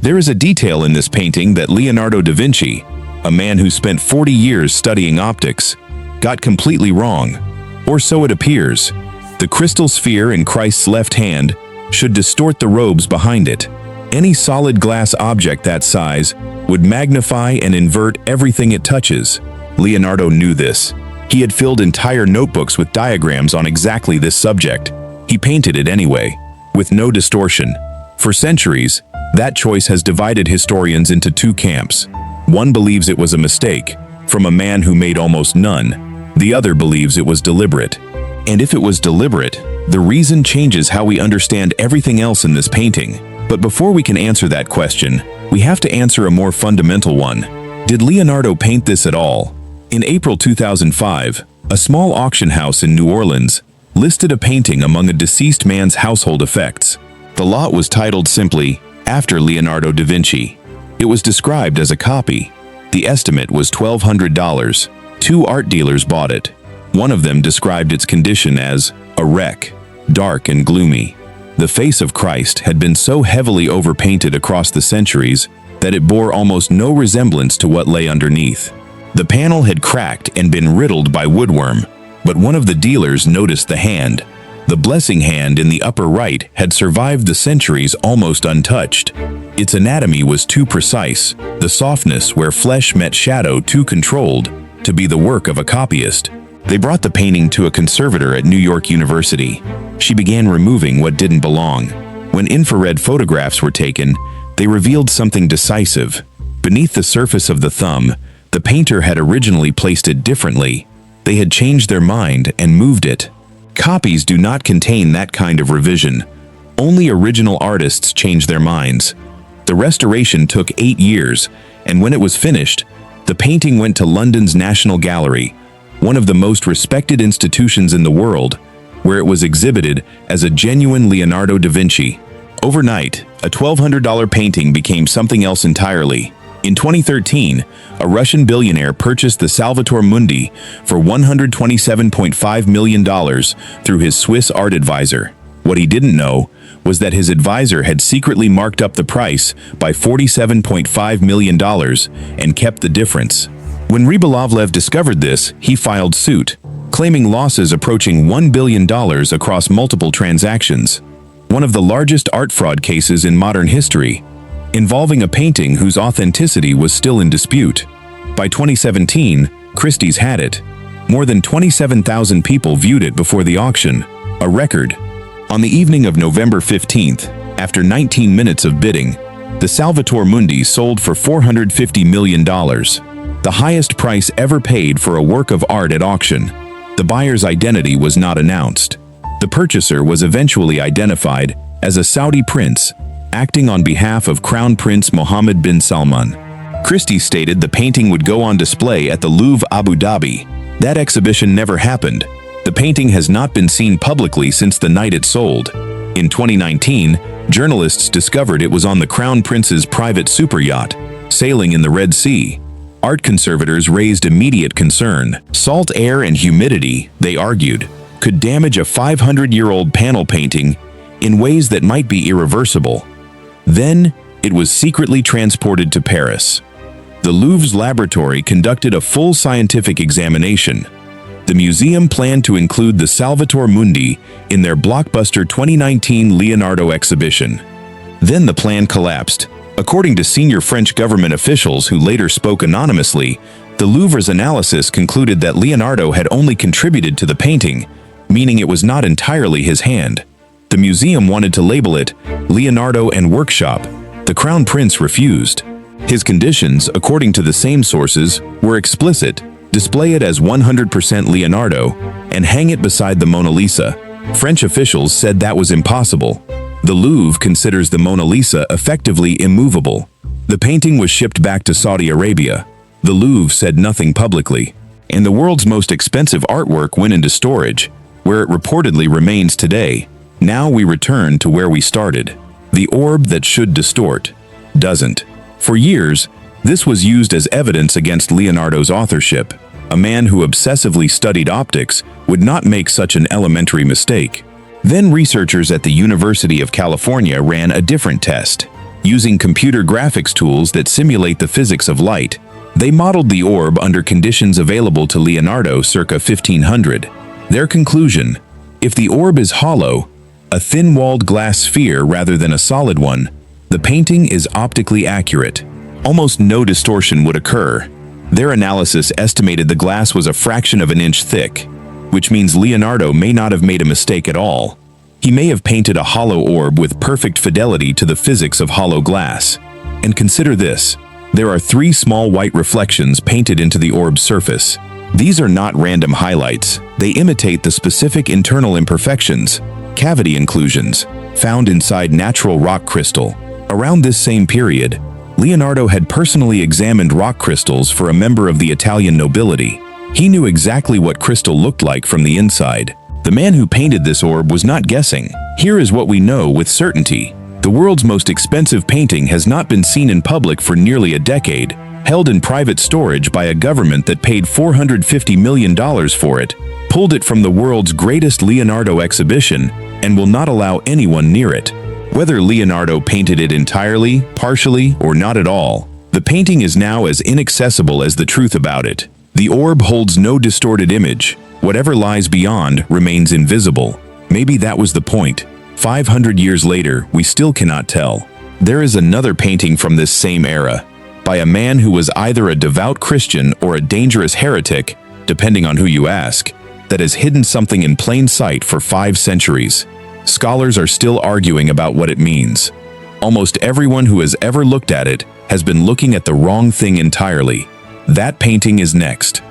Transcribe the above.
There is a detail in this painting that Leonardo da Vinci, a man who spent 40 years studying optics, got completely wrong. Or so it appears. The crystal sphere in Christ's left hand should distort the robes behind it. Any solid glass object that size would magnify and invert everything it touches. Leonardo knew this. He had filled entire notebooks with diagrams on exactly this subject. He painted it anyway, with no distortion. For centuries, that choice has divided historians into two camps. One believes it was a mistake, from a man who made almost none. The other believes it was deliberate. And if it was deliberate, the reason changes how we understand everything else in this painting. But before we can answer that question, we have to answer a more fundamental one. Did Leonardo paint this at all? In April 2005, a small auction house in New Orleans listed a painting among a deceased man's household effects. The lot was titled simply, "After Leonardo da Vinci." It was described as a copy. The estimate was $1,200. Two art dealers bought it. One of them described its condition as a wreck, dark and gloomy. The face of Christ had been so heavily overpainted across the centuries that it bore almost no resemblance to what lay underneath. The panel had cracked and been riddled by woodworm, but one of the dealers noticed the hand. The blessing hand in the upper right had survived the centuries almost untouched. Its anatomy was too precise, the softness where flesh met shadow too controlled, to be the work of a copyist. They brought the painting to a conservator at New York University. She began removing what didn't belong. When infrared photographs were taken, they revealed something decisive. Beneath the surface of the thumb, the painter had originally placed it differently. They had changed their mind and moved it. Copies do not contain that kind of revision. Only original artists change their minds. The restoration took 8 years, and when it was finished, the painting went to London's National Gallery, one of the most respected institutions in the world, where it was exhibited as a genuine Leonardo da Vinci. Overnight, a $1,200 painting became something else entirely. In 2013, a Russian billionaire purchased the Salvator Mundi for $127.5 million through his Swiss art advisor. What he didn't know was that his advisor had secretly marked up the price by $47.5 million and kept the difference. When Rybolovlev discovered this, he filed suit, claiming losses approaching $1 billion across multiple transactions. One of the largest art fraud cases in modern history, involving a painting whose authenticity was still in dispute. By 2017, Christie's had it. More than 27,000 people viewed it before the auction, a record. On the evening of November 15th, after 19 minutes of bidding, the Salvator Mundi sold for $450 million, the highest price ever paid for a work of art at auction. The buyer's identity was not announced. The purchaser was eventually identified as a Saudi prince, acting on behalf of Crown Prince Mohammed bin Salman. Christie stated the painting would go on display at the Louvre Abu Dhabi. That exhibition never happened. The painting has not been seen publicly since the night it sold. In 2019, journalists discovered it was on the Crown Prince's private superyacht, sailing in the Red Sea. Art conservators raised immediate concern. Salt air and humidity, they argued, could damage a 500-year-old panel painting in ways that might be irreversible. Then, it was secretly transported to Paris. The Louvre's laboratory conducted a full scientific examination. The museum planned to include the Salvator Mundi in their blockbuster 2019 Leonardo exhibition. Then the plan collapsed. According to senior French government officials who later spoke anonymously, the Louvre's analysis concluded that Leonardo had only contributed to the painting, meaning it was not entirely his hand. The museum wanted to label it Leonardo and Workshop. The Crown Prince refused. His conditions, according to the same sources, were explicit: display it as 100% Leonardo and hang it beside the Mona Lisa. French officials said that was impossible. The Louvre considers the Mona Lisa effectively immovable. The painting was shipped back to Saudi Arabia. The Louvre said nothing publicly. And the world's most expensive artwork went into storage, where it reportedly remains today. Now we return to where we started. The orb that should distort doesn't. For years, this was used as evidence against Leonardo's authorship. A man who obsessively studied optics would not make such an elementary mistake. Then researchers at the University of California ran a different test. Using computer graphics tools that simulate the physics of light, they modeled the orb under conditions available to Leonardo circa 1500. Their conclusion: if the orb is hollow, a thin-walled glass sphere rather than a solid one, the painting is optically accurate. Almost no distortion would occur. Their analysis estimated the glass was a fraction of an inch thick, which means Leonardo may not have made a mistake at all. He may have painted a hollow orb with perfect fidelity to the physics of hollow glass. And consider this: there are 3 small white reflections painted into the orb's surface. These are not random highlights. They imitate the specific internal imperfections, cavity inclusions, found inside natural rock crystal. Around this same period, Leonardo had personally examined rock crystals for a member of the Italian nobility. He knew exactly what crystal looked like from the inside. The man who painted this orb was not guessing. Here is what we know with certainty. The world's most expensive painting has not been seen in public for nearly a decade, held in private storage by a government that paid $450 million for it, pulled it from the world's greatest Leonardo exhibition, and will not allow anyone near it. Whether Leonardo painted it entirely, partially, or not at all, the painting is now as inaccessible as the truth about it. The orb holds no distorted image. Whatever lies beyond remains invisible. Maybe that was the point. 500 years later, we still cannot tell. There is another painting from this same era, by a man who was either a devout Christian or a dangerous heretic, depending on who you ask, that has hidden something in plain sight for 5 centuries. Scholars are still arguing about what it means. Almost everyone who has ever looked at it has been looking at the wrong thing entirely. That painting is next.